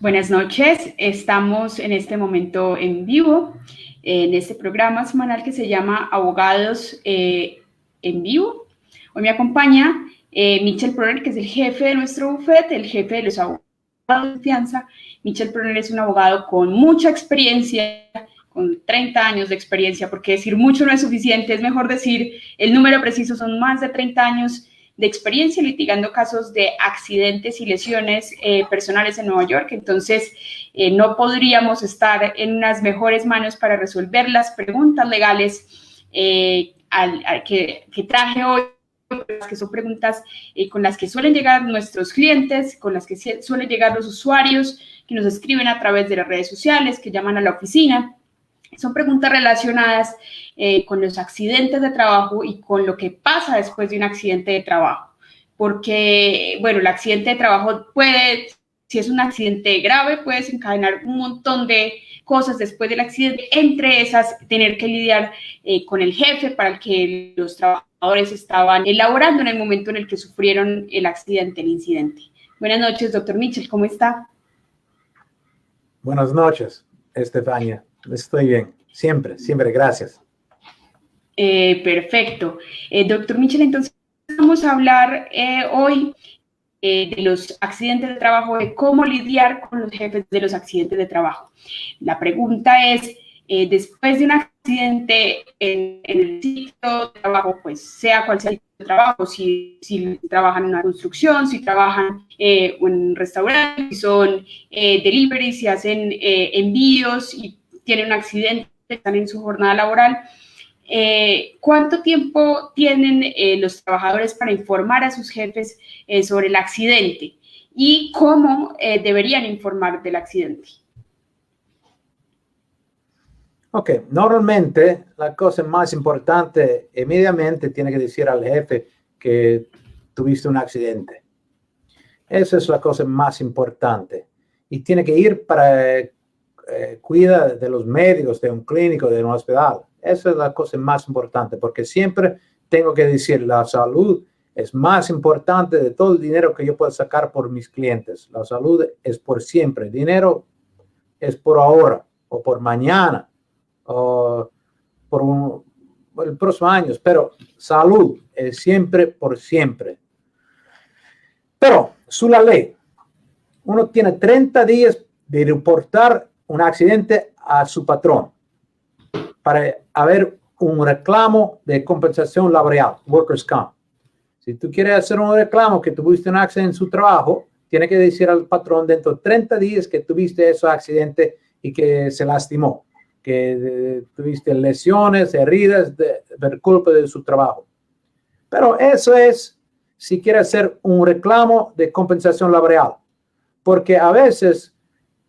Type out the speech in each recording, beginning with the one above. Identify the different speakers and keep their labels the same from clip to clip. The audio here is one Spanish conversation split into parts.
Speaker 1: Buenas noches, estamos en este momento en vivo, en este programa semanal que se llama Abogados en Vivo. Hoy me acompaña Michel Proner, que es el jefe de nuestro bufete, el jefe de los abogados de confianza. Michel Proner es un abogado con mucha experiencia, con 30 años de experiencia, porque decir mucho no es suficiente, es mejor decir el número preciso, son más de 30 años de experiencia litigando casos de accidentes y lesiones personales en Nueva York. Entonces, no podríamos estar en unas mejores manos para resolver las preguntas legales que traje hoy, que son preguntas con las que suelen llegar nuestros clientes, con las que suelen llegar los usuarios que nos escriben a través de las redes sociales, que llaman a la oficina. Son preguntas relacionadas con los accidentes de trabajo y con lo que pasa después de un accidente de trabajo. Porque, bueno, el accidente de trabajo puede, si es un accidente grave, puede desencadenar un montón de cosas después del accidente, entre esas tener que lidiar con el jefe para el que los trabajadores estaban elaborando en el momento en el que sufrieron el accidente, el incidente. Buenas noches, doctor Michel, ¿cómo está?
Speaker 2: Buenas noches, Estefania. Estoy bien, siempre, gracias.
Speaker 1: Perfecto. Doctor Michel, entonces vamos a hablar hoy de los accidentes de trabajo, de cómo lidiar con los jefes de los accidentes de trabajo. La pregunta es, después de un accidente en el sitio de trabajo, pues sea cual sea el sitio de trabajo, si trabajan en una construcción, si trabajan en un restaurante, si son delivery, si hacen envíos y tienen un accidente, están en su jornada laboral, ¿cuánto tiempo tienen los trabajadores para informar a sus jefes sobre el accidente y cómo deberían informar del accidente?
Speaker 2: Ok, normalmente la cosa más importante, inmediatamente tiene que decir al jefe que tuviste un accidente. Esa es la cosa más importante. Y tiene que ir para cuidar de los médicos, de un clínico, de un hospital. Esa es la cosa más importante, porque siempre tengo que decir, la salud es más importante de todo el dinero que yo puedo sacar por mis clientes. La salud es por siempre. El dinero es por ahora o por mañana o por el próximo año, pero salud es siempre por siempre. Pero, sobre la ley, uno tiene 30 días de reportar un accidente a su patrón para haber un reclamo de compensación laboral, workers' comp. Si tú quieres hacer un reclamo que tuviste un accidente en su trabajo, tiene que decir al patrón dentro de 30 días que tuviste ese accidente y que se lastimó, que tuviste lesiones, heridas por culpa de su trabajo. Pero eso es si quiere hacer un reclamo de compensación laboral, porque a veces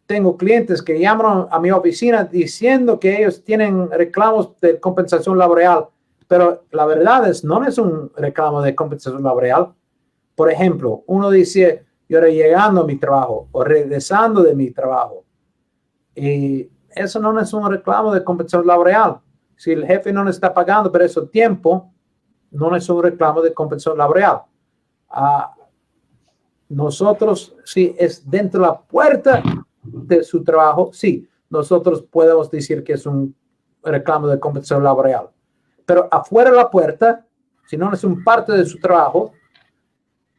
Speaker 2: tengo clientes que llaman a mi oficina diciendo que ellos tienen reclamos de compensación laboral, pero la verdad no es un reclamo de compensación laboral. Por ejemplo, uno dice, yo estoy llegando a mi trabajo o regresando de mi trabajo. Y eso no es un reclamo de compensación laboral. Si el jefe no le está pagando por ese tiempo, no es un reclamo de compensación laboral. Nosotros, si es dentro de la puerta de su trabajo, sí, nosotros podemos decir que es un reclamo de compensación laboral. Pero afuera de la puerta, si no es un parte de su trabajo,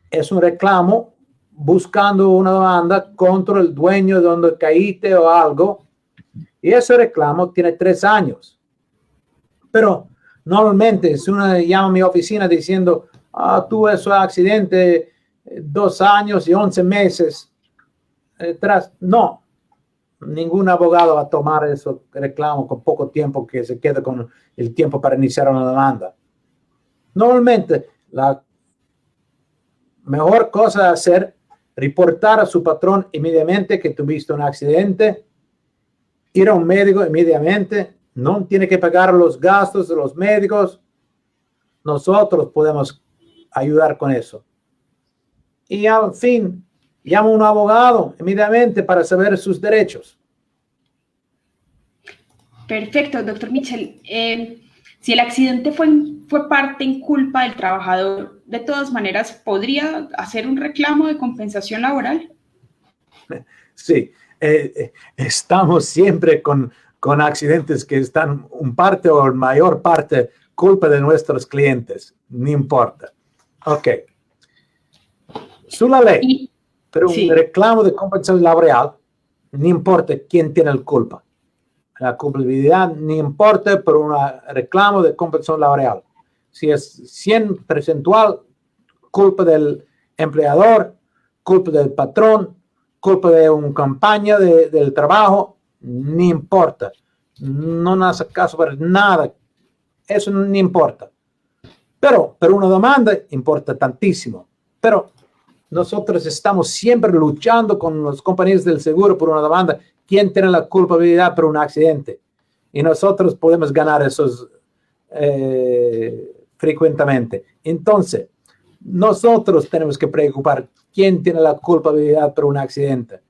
Speaker 2: es un reclamo buscando una demanda contra el dueño de donde caíste o algo. Y ese reclamo tiene 3 años. Pero normalmente, si uno llama a mi oficina diciendo, tuve ese accidente 2 años y 11 meses atrás, no. Ningún abogado va a tomar ese reclamo con poco tiempo que se quede con el tiempo para iniciar una demanda. Normalmente, la mejor cosa a hacer, reportar a su patrón inmediatamente que tuviste un accidente, ir a un médico inmediatamente, no tiene que pagar los gastos de los médicos. Nosotros podemos ayudar con eso. Y al fin, llama a un abogado inmediatamente para saber sus derechos.
Speaker 1: Perfecto, doctor Michel. Si el accidente fue parte en culpa del trabajador, de todas maneras, ¿podría hacer un reclamo de compensación laboral?
Speaker 2: Sí, estamos siempre con accidentes que están un parte o mayor parte culpa de nuestros clientes, no importa. Ok. Su la ley, pero un reclamo de compensación laboral, no importa quién tiene la culpa. La culpabilidad no importa por un reclamo de compensación laboral. Si es 100% culpa del empleador, culpa del patrón, culpa de una campaña del trabajo, no importa. No hace caso para nada. Eso no importa. Pero una demanda importa tantísimo. Pero nosotros estamos siempre luchando con las compañías del seguro por una demanda. ¿Quién tiene la culpabilidad por un accidente? Y nosotros podemos ganar esos frecuentemente. Entonces, nosotros tenemos que preocupar quién tiene la culpabilidad por un accidente.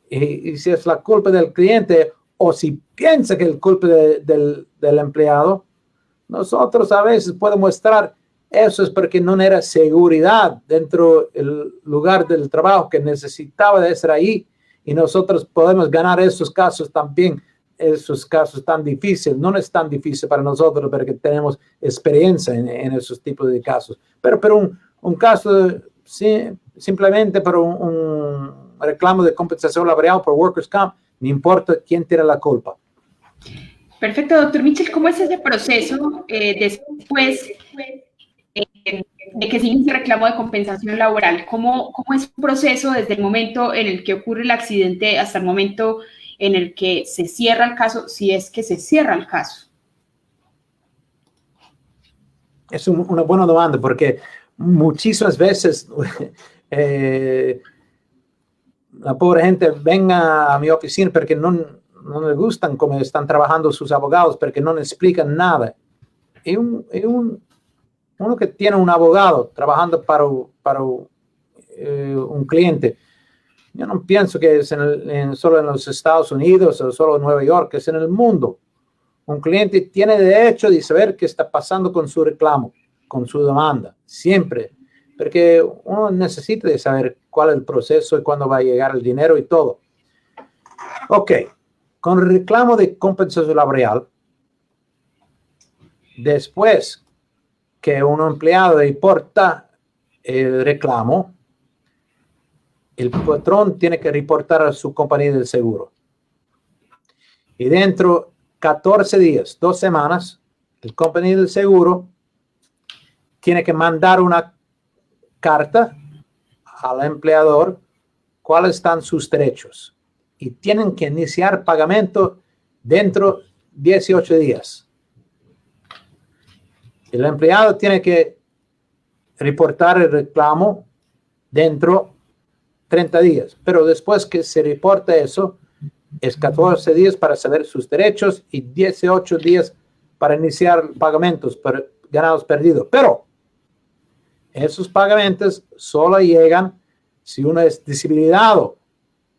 Speaker 2: Y si es la culpa del cliente o si piensa que es culpa del empleado, nosotros a veces podemos mostrar eso es porque no era seguridad dentro del lugar del trabajo que necesitaba de estar ahí. Y nosotros podemos ganar esos casos también, esos casos tan difíciles. No es tan difícil para nosotros porque tenemos experiencia en esos tipos de casos. Pero un caso simplemente por un reclamo de compensación laboral por Workers' Comp, no importa quién tiene la culpa.
Speaker 1: Perfecto, doctor Mitchell, ¿cómo es ese proceso después de que se inicia el reclamo de compensación laboral? ¿Cómo es un proceso desde el momento en el que ocurre el accidente hasta el momento en el que se cierra el caso, si es que se cierra el caso?
Speaker 2: Es una buena demanda porque muchísimas veces la pobre gente venga a mi oficina porque no les gustan cómo están trabajando sus abogados, porque no les explican nada. Y uno que tiene un abogado trabajando para un cliente, yo no pienso que es solo en los Estados Unidos o solo en Nueva York, es en el mundo. Un cliente tiene derecho de saber qué está pasando con su reclamo, con su demanda, siempre. Porque uno necesita de saber cuál es el proceso y cuándo va a llegar el dinero y todo. Ok, con el reclamo de compensación laboral, después que un empleado reporta el reclamo, el patrón tiene que reportar a su compañía del seguro. Y dentro de 14 días, 2 semanas, el compañía del seguro tiene que mandar una carta al empleador cuáles están sus derechos. Y tienen que iniciar pagamento dentro de 18 días. El empleado tiene que reportar el reclamo dentro de 30 días. Pero después que se reporte eso, es 14 días para saber sus derechos y 18 días para iniciar pagamentos ganados perdidos. Pero esos pagamentos solo llegan si uno es deshabilitado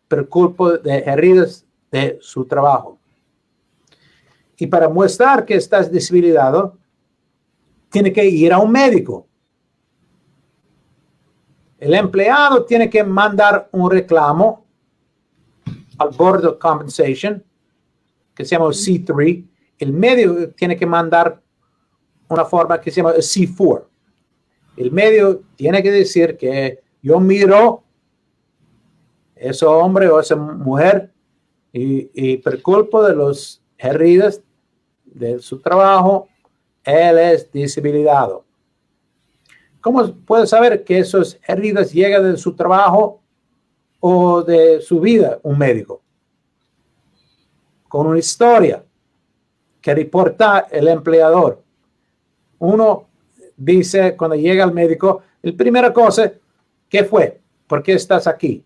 Speaker 2: por culpa de heridas de su trabajo. Y para mostrar que estás deshabilitado, tiene que ir a un médico. El empleado tiene que mandar un reclamo al Board of Compensation, que se llama C3. El médico tiene que mandar una forma que se llama C4. El medio tiene que decir que yo miro ese hombre o esa mujer y por culpa de los heridas de su trabajo, él es deshabilitado. ¿Cómo puede saber que esas heridas llegan de su trabajo o de su vida un médico? Con una historia que reporta el empleador. Uno dice cuando llega al médico, la primera cosa, ¿qué fue? ¿Por qué estás aquí?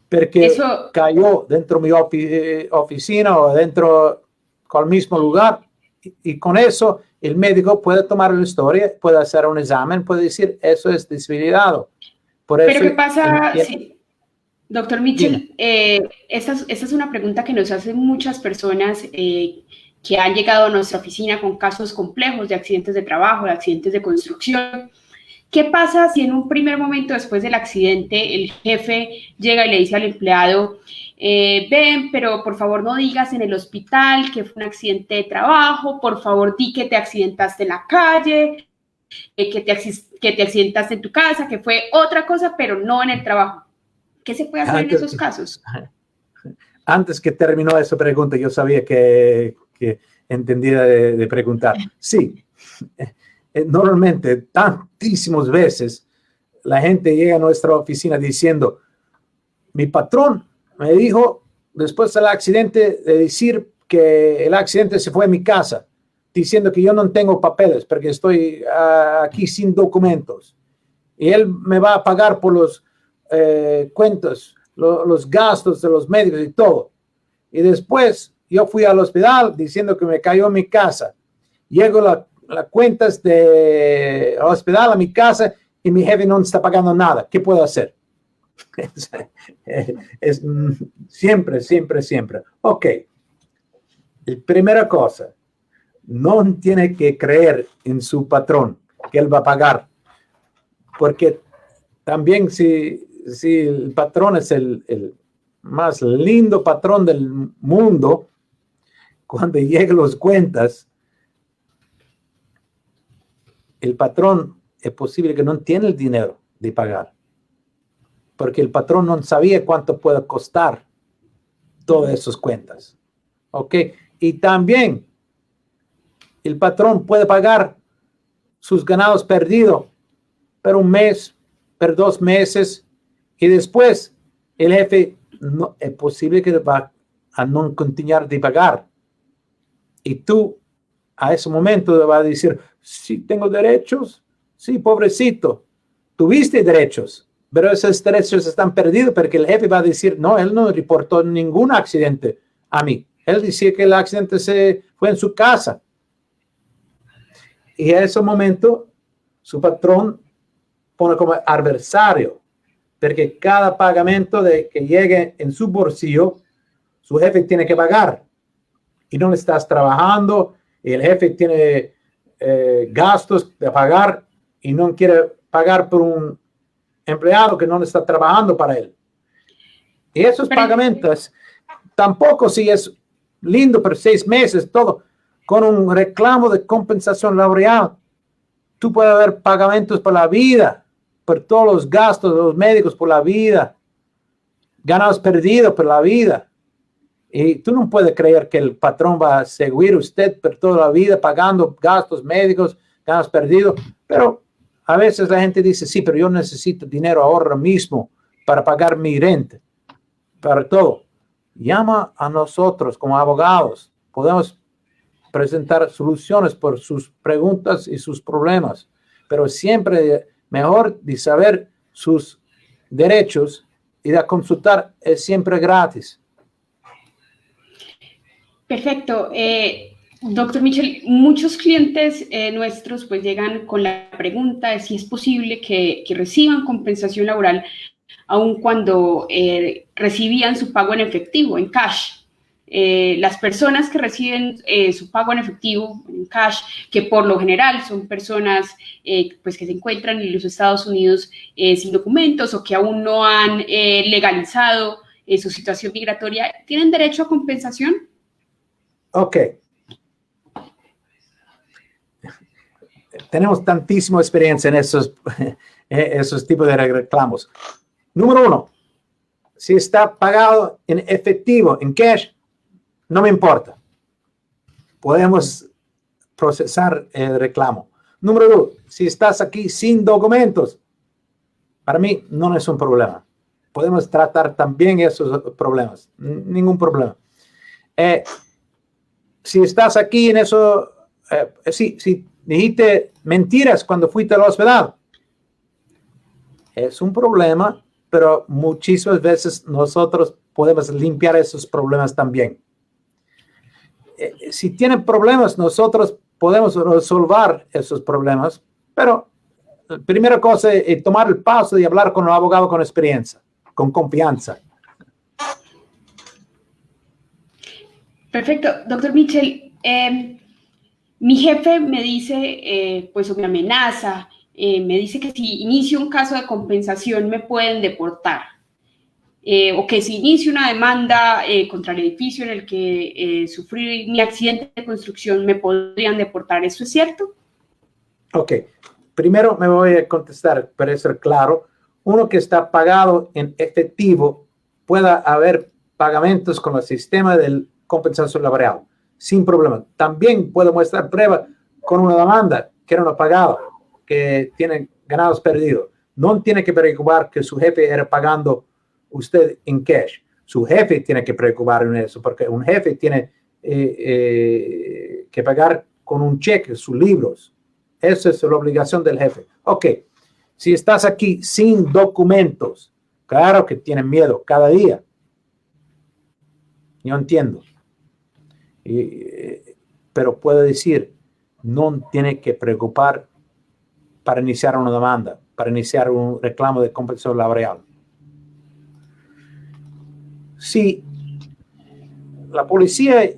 Speaker 2: Porque cayó dentro de mi oficina o dentro del mismo lugar. Y con eso el médico puede tomar la historia, puede hacer un examen, puede decir, eso es deshabilitado.
Speaker 1: Pero ¿qué pasa? Sí. Doctor Mitchell, esta es una pregunta que nos hacen muchas personas que han llegado a nuestra oficina con casos complejos de accidentes de trabajo, de accidentes de construcción. ¿Qué pasa si en un primer momento después del accidente el jefe llega y le dice al empleado, ven, pero por favor no digas en el hospital que fue un accidente de trabajo, por favor di que te accidentaste en la calle, que te accidentaste en tu casa, que fue otra cosa, pero no en el trabajo? ¿Qué se puede hacer en esos casos?
Speaker 2: Antes que terminó esa pregunta, yo sabía que entendía de preguntar. Sí, normalmente, tantísimas veces, la gente llega a nuestra oficina diciendo, mi patrón me dijo, después del accidente, de decir que el accidente se fue a mi casa, diciendo que yo no tengo papeles porque estoy aquí sin documentos. Y él me va a pagar por los cuentos, los gastos de los médicos y todo. Y después yo fui al hospital diciendo que me cayó en mi casa. Llego las cuentas del hospital a mi casa y mi jefe no está pagando nada. ¿Qué puedo hacer? Es siempre, siempre, siempre. Ok. Primera cosa, no tiene que creer en su patrón que él va a pagar. Porque también si el patrón es el más lindo patrón del mundo, cuando lleguen las cuentas, el patrón es posible que no tiene el dinero de pagar, porque el patrón no sabía cuánto puede costar todas esas cuentas. ¿Ok? Y también el patrón puede pagar sus ganados perdidos por un mes, por 2 meses, y después el jefe no, es posible que va a no continuar de pagar. Y tú a ese momento vas a decir, sí, tengo derechos, sí, pobrecito, tuviste derechos, pero esos derechos están perdidos porque el jefe va a decir, no, él no reportó ningún accidente a mí. Él decía que el accidente se fue en su casa. Y a ese momento su patrón pone como adversario, porque cada pagamento que llegue en su bolsillo, su jefe tiene que pagar. Y no estás trabajando, y el jefe tiene gastos de pagar y no quiere pagar por un empleado que no está trabajando para él. Y esos pagamentos, tampoco si es lindo por 6 meses, todo, con un reclamo de compensación laboral, tú puedes haber pagamentos por la vida, por todos los gastos de los médicos por la vida, ganados perdidos por la vida. Y tú no puedes creer que el patrón va a seguir usted por toda la vida pagando gastos médicos, ganados perdidos. Pero a veces la gente dice, sí, pero yo necesito dinero ahora mismo para pagar mi renta, para todo. Llama a nosotros como abogados. Podemos presentar soluciones por sus preguntas y sus problemas, pero siempre mejor de saber sus derechos y de consultar es siempre gratis.
Speaker 1: Perfecto. Doctor Mitchell, muchos clientes nuestros pues llegan con la pregunta de si es posible que reciban compensación laboral aun cuando recibían su pago en efectivo, en cash. Las personas que reciben su pago en efectivo, en cash, que por lo general son personas pues que se encuentran en los Estados Unidos sin documentos o que aún no han legalizado su situación migratoria, ¿tienen derecho a compensación?
Speaker 2: Ok. Tenemos tantísima experiencia en esos tipos de reclamos. Número 1, si está pagado en efectivo, en cash, no me importa. Podemos procesar el reclamo. Número 2, si estás aquí sin documentos, para mí no es un problema. Podemos tratar también esos problemas. Ningún problema. Si estás aquí en eso, si dijiste mentiras cuando fuiste al hospital, es un problema, pero muchísimas veces nosotros podemos limpiar esos problemas también. Si tienen problemas, nosotros podemos resolver esos problemas, pero la primera cosa es tomar el paso y hablar con un abogado con experiencia, con confianza.
Speaker 1: Perfecto. Doctor Mitchell, mi jefe me dice, pues, o me amenaza me dice que si inicio un caso de compensación me pueden deportar. O que si inicio una demanda contra el edificio en el que sufrí mi accidente de construcción, me podrían deportar. ¿Eso es cierto?
Speaker 2: Ok. Primero me voy a contestar para ser claro. Uno que está pagado en efectivo, pueda haber pagamentos con el sistema de compensación laboral, sin problema. También puedo mostrar prueba con una demanda que no ha pagado, que tiene ganados perdidos. No tiene que preocupar que su jefe era pagando usted en cash. Su jefe tiene que preocupar en eso, porque un jefe tiene que pagar con un cheque sus libros. Esa es la obligación del jefe. Ok, si estás aquí sin documentos, claro que tienen miedo cada día. Yo entiendo. Pero puedo decir, no tiene que preocupar para iniciar una demanda, para iniciar un reclamo de compensación laboral. Si la policía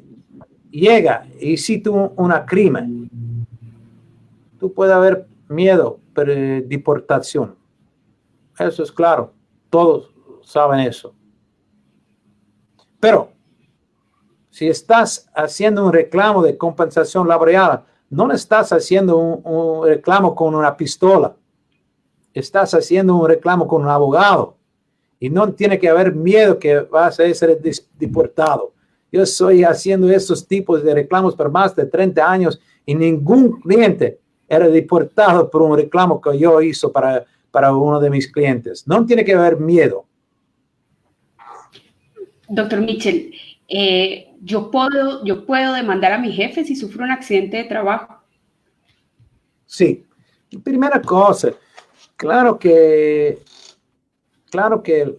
Speaker 2: llega y hiciste una crimen, tú puedes haber miedo por deportación. Eso es claro. Todos saben eso. Pero si estás haciendo un reclamo de compensación laboral, no estás haciendo un reclamo con una pistola. Estás haciendo un reclamo con un abogado. Y no tiene que haber miedo que vas a ser deportado. Yo estoy haciendo esos tipos de reclamos por más de 30 años y ningún cliente era deportado por un reclamo que yo hice para uno de mis clientes. No tiene que haber miedo.
Speaker 1: Doctor Mitchell, yo puedo demandar a mi jefe si sufro un accidente de trabajo.
Speaker 2: Sí. Primera cosa, claro que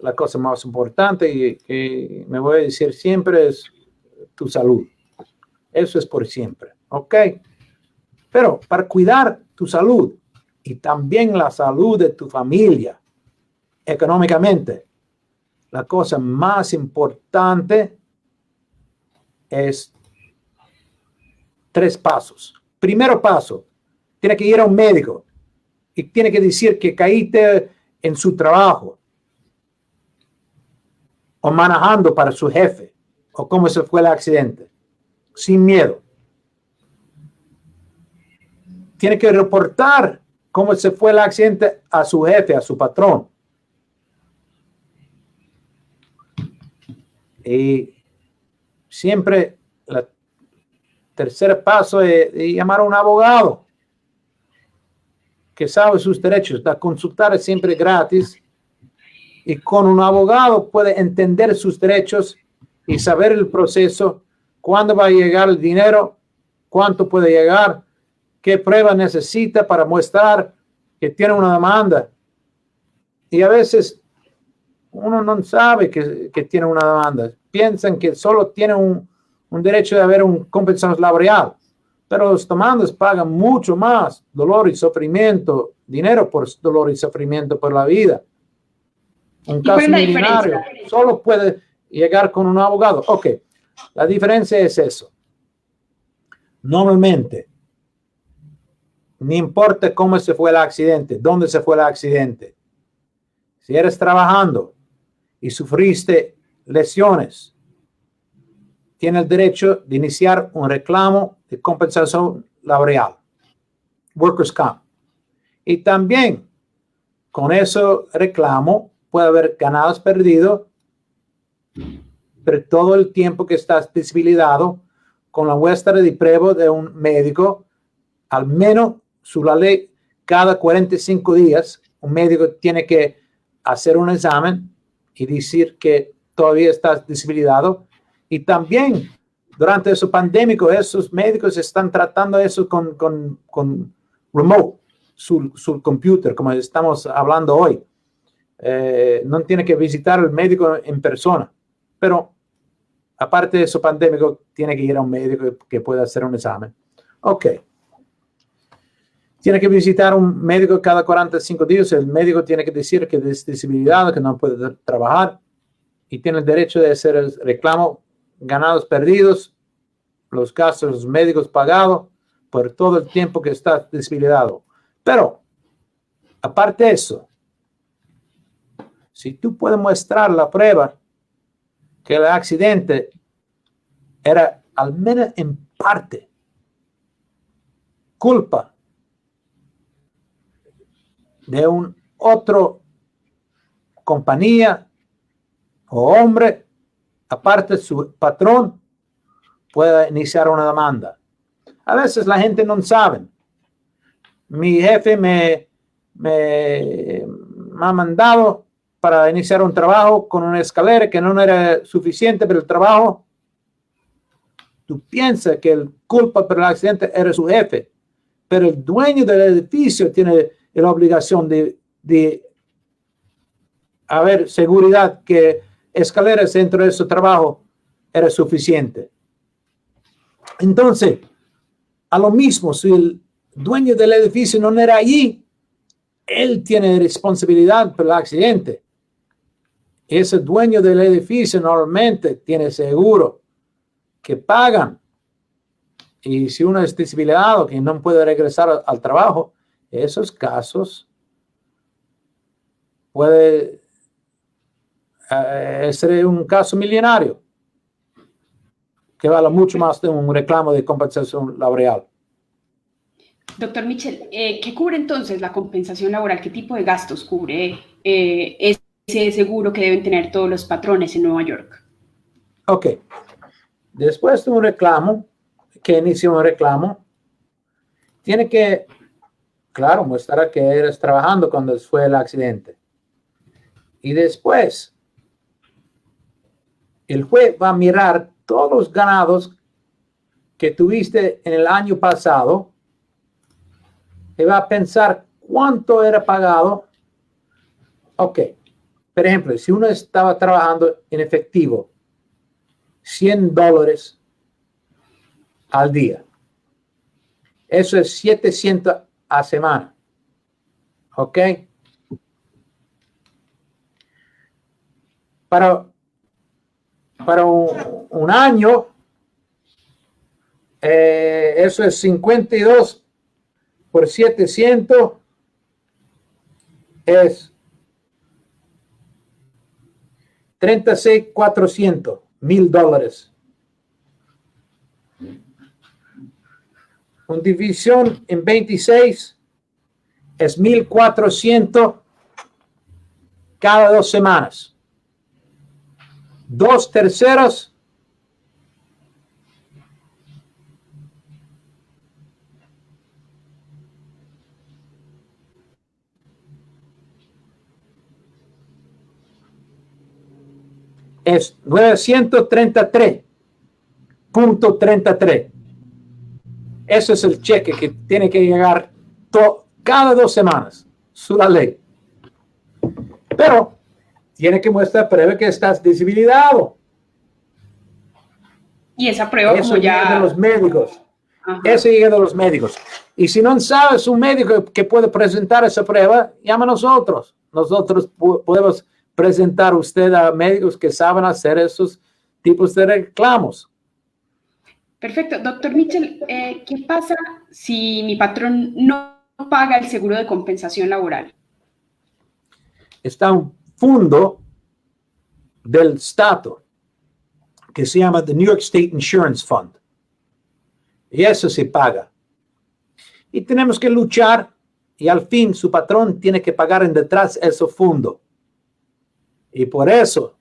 Speaker 2: la cosa más importante y que me voy a decir siempre es tu salud. Eso es por siempre, ¿ok? Pero para cuidar tu salud y también la salud de tu familia económicamente, la cosa más importante es 3 pasos. Primero paso, tiene que ir a un médico y tiene que decir que caíste en su trabajo o manejando para su jefe o cómo se fue el accidente, sin miedo. Tiene que reportar cómo se fue el accidente a su jefe, a su patrón. Y siempre el tercer paso es llamar a un abogado que sabe sus derechos. La consulta es siempre gratis y con un abogado puede entender sus derechos y saber el proceso, cuándo va a llegar el dinero, cuánto puede llegar, qué prueba necesita para mostrar que tiene una demanda. Y a veces uno no sabe que tiene una demanda. Piensan que solo tiene un derecho de haber un compensación laboral. Pero los demandas pagan mucho más dolor y sufrimiento, dinero por dolor y sufrimiento por la vida. Un caso millonario solo puede llegar con un abogado. Ok, la diferencia es eso. Normalmente, no importa cómo se fue el accidente, dónde se fue el accidente. Si eres trabajando y sufriste lesiones, tienes el derecho de iniciar un reclamo de compensación laboral, Workers' Comp. Y también con ese reclamo puede haber ganados perdidos, pero todo el tiempo que estás deshabilitado con la muestra de prueba de un médico, al menos su la ley, cada 45 días, un médico tiene que hacer un examen y decir que todavía estás deshabilitado. Y también durante eso pandémico, esos médicos están tratando eso con remote, su computer, como estamos hablando hoy. No tiene que visitar al médico en persona, pero aparte de eso pandémico, tiene que ir a un médico que pueda hacer un examen. Ok. Tiene que visitar un médico cada 45 días. El médico tiene que decir que es disabilidad, que no puede trabajar y tiene el derecho de hacer el reclamo, ganados perdidos, los gastos médicos pagados por todo el tiempo que está deshabilitado. Pero Aparte de eso, si tú puedes mostrar la prueba que el accidente era al menos en parte culpa de un otro compañía o hombre, aparte de su patrón, puede iniciar una demanda. A veces la gente no sabe. Mi jefe me ha mandado para iniciar un trabajo con una escalera que no era suficiente para el trabajo. Tú piensas que el culpa por el accidente era su jefe, pero el dueño del edificio tiene la obligación de haber seguridad que escaleras dentro de su trabajo era suficiente. Entonces, a lo mismo, si el dueño del edificio no era allí, él tiene responsabilidad por el accidente. Ese dueño del edificio normalmente tiene seguro que pagan. Y si uno es desempleado que no puede regresar al trabajo, esos casos puede ser un caso millonario que vale mucho más de un reclamo de compensación laboral.
Speaker 1: Doctor Mitchell, ¿qué cubre entonces la compensación laboral? ¿Qué tipo de gastos cubre ese seguro que deben tener todos los patrones en Nueva York?
Speaker 2: Ok. Después de un reclamo, que inicia un reclamo, tiene que, claro, mostrar que eres trabajando cuando fue el accidente. Y después, el juez va a mirar todos los ganados que tuviste en el año pasado y va a pensar cuánto era pagado. Ok, por ejemplo, si uno estaba trabajando en efectivo, $100 al día. Eso es 700 a semana. ¿Ok? Para un año, eso es 52 por 700, es 36,400 $1,000. Una división en 26 es 1,400 cada 2 semanas. 2/3 es 933.33. Ese es el cheque que tiene que llegar cada 2 semanas, su la ley. Pero tiene que mostrar prueba que estás deshabilitado.
Speaker 1: Y esa prueba,
Speaker 2: eso
Speaker 1: como ya...
Speaker 2: llega de los médicos.
Speaker 1: Ajá.
Speaker 2: Eso llega de los médicos. Y si no sabes un médico que puede presentar esa prueba, llama a nosotros. Nosotros podemos presentar a usted a médicos que saben hacer esos tipos de reclamos.
Speaker 1: Perfecto. Doctor Mitchell, ¿qué pasa si mi patrón no paga el seguro de compensación laboral?
Speaker 2: Está un fondo del Estado que se llama the New York State Insurance Fund. Y eso se paga. Y tenemos que luchar y al fin su patrón tiene que pagar en detrás ese fondo. Y por eso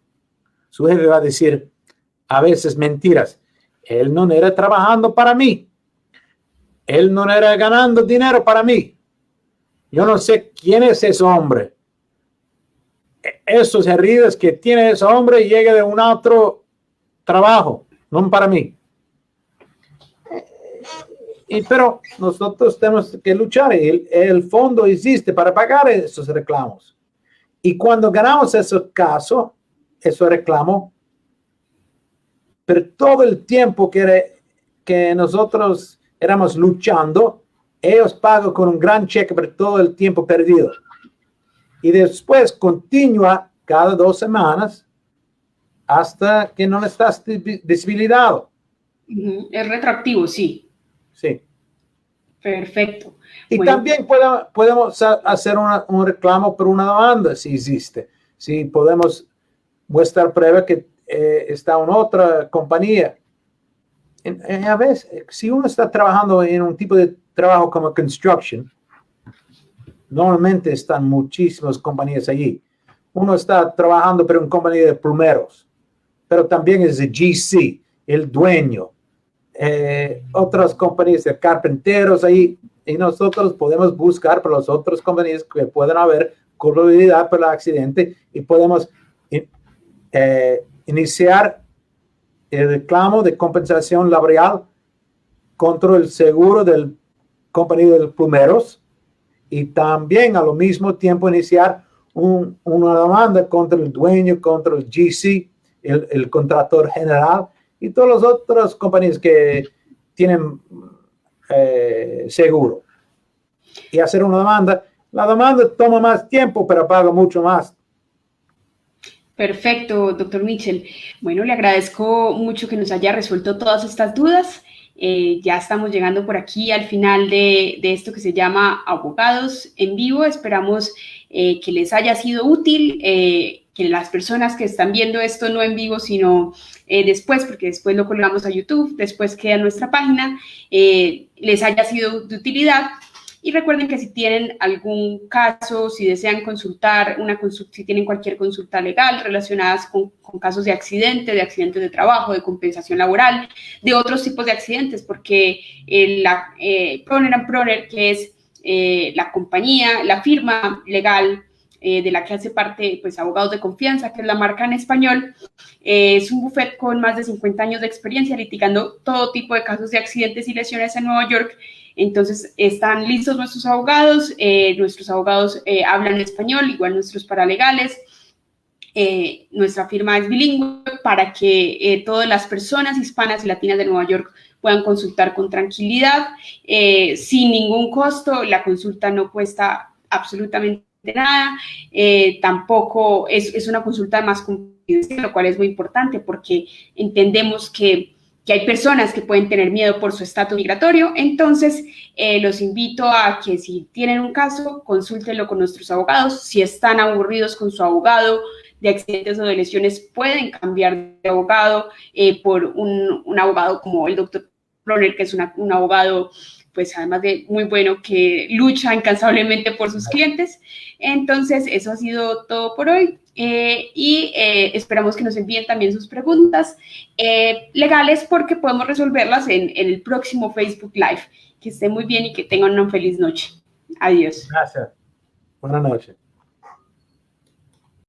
Speaker 2: su jefe va a decir a veces mentiras. Él no era trabajando para mí. Él no era ganando dinero para mí. Yo no sé quién es ese hombre. Esos heridas que tiene ese hombre llega de un otro trabajo, no para mí. Pero nosotros tenemos que luchar. El fondo existe para pagar esos reclamos. Y cuando ganamos ese caso, ese reclamo, pero todo el tiempo que nosotros éramos luchando, ellos pagan con un gran cheque por todo el tiempo perdido. Y después continúa cada 2 semanas hasta que no estás deshabilitado.
Speaker 1: Es retroactivo, sí.
Speaker 2: Sí.
Speaker 1: Perfecto.
Speaker 2: Y
Speaker 1: Bueno,
Speaker 2: también podemos hacer un reclamo por una demanda si existe. Si podemos mostrar prueba que está en otra compañía. A veces, si uno está trabajando en un tipo de trabajo como construction, normalmente están muchísimas compañías allí. Uno está trabajando para una compañía de plomeros, pero también es el GC, el dueño, otras compañías de carpinteros ahí, y nosotros podemos buscar para las otras compañías que puedan haber culpabilidad por el accidente y podemos iniciar el reclamo de compensación laboral contra el seguro del compañía de plomeros y también al mismo tiempo iniciar una demanda contra el dueño, contra el GC, el contrator general y todas las otras compañías que tienen seguro. Y hacer una demanda. La demanda toma más tiempo, pero paga mucho más.
Speaker 1: perfecto, doctor Mitchell. Bueno, le agradezco mucho que nos haya resuelto todas estas dudas. Ya estamos llegando por aquí al final de esto que se llama Abogados en Vivo. Esperamos que les haya sido útil, que las personas que están viendo esto no en vivo, sino después, porque después lo colgamos a YouTube, después queda en nuestra página, les haya sido de utilidad. Y recuerden que si tienen algún caso, si desean consultar, si tienen cualquier consulta legal relacionada con casos de accidentes de trabajo, de compensación laboral, de otros tipos de accidentes, porque Proner & Proner, que es la compañía, la firma legal de la que hace parte pues, Abogados de Confianza, que es la marca en español, es un bufete con más de 50 años de experiencia litigando todo tipo de casos de accidentes y lesiones en Nueva York. Entonces, están listos nuestros abogados hablan español, igual nuestros paralegales. Nuestra firma es bilingüe para que todas las personas hispanas y latinas de Nueva York puedan consultar con tranquilidad, sin ningún costo. La consulta no cuesta absolutamente nada, tampoco es una consulta más confidencial, lo cual es muy importante porque entendemos que hay personas que pueden tener miedo por su estatus migratorio. Entonces, los invito a que si tienen un caso, consúltenlo con nuestros abogados. Si están aburridos con su abogado de accidentes o de lesiones, pueden cambiar de abogado por un abogado como el doctor Proner, que es un abogado, pues además de muy bueno, que lucha incansablemente por sus clientes. Entonces, eso ha sido todo por hoy. Esperamos que nos envíen también sus preguntas legales, porque podemos resolverlas en el próximo Facebook Live. Que estén muy bien y que tengan una feliz noche. Adiós.
Speaker 2: Gracias. Buenas noches.